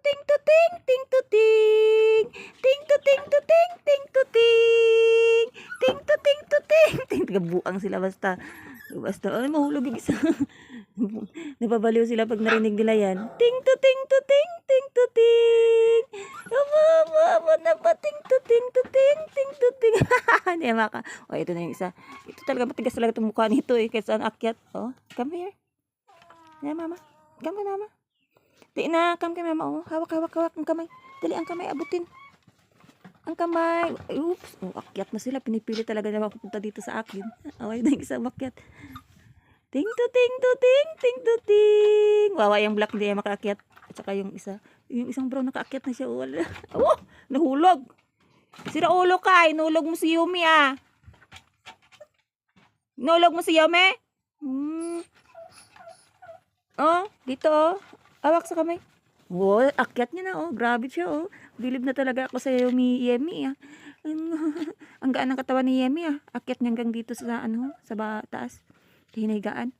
ting to ting, ting to ting. Ting to ting to ting, ting to ting. Ting to ting to ting. Ting, buang sila basta. Basta, ay, mahulog yung isa. Napabaliw sila pag narinig nila yan. Ting to ting to ting, ting to ting. Aba, na pa, ting to ting to ting, ting to ting. Hindi maka. O, ito na yung isa. Ito talaga, matigas talaga itong mukha nito eh. Kaya saan akyat. Oh, come here. Yeah, mama. Come ka, mama. Di na, come kay mama. Oh, hawak ang kamay. Dali ang kamay, abutin. Ang kamay. Oops. Oh, akyat na sila. Pinipili talaga na mapupunta dito sa akin. Okay na yung isa makyat. Ting to ting to ting, ting to ting. Wawa yung black, hindi yan makaakyat. At saka yung isa. Yung isang brown nakaakyat na siya. Wala. Oh, nahulog. Sira ulo ka. Inulog mo si Yumi ah. Inulog mo si Yumi? Oh, dito oh. Awak sa kamay. Oh, akyat niya na oh. Grabe siya oh. Bilib na talaga ako sa Yemi ah. Ang gaan ng katawan ni Yemi ah. Akyat niya hanggang dito sa ano, sa taas. Hinahigaan.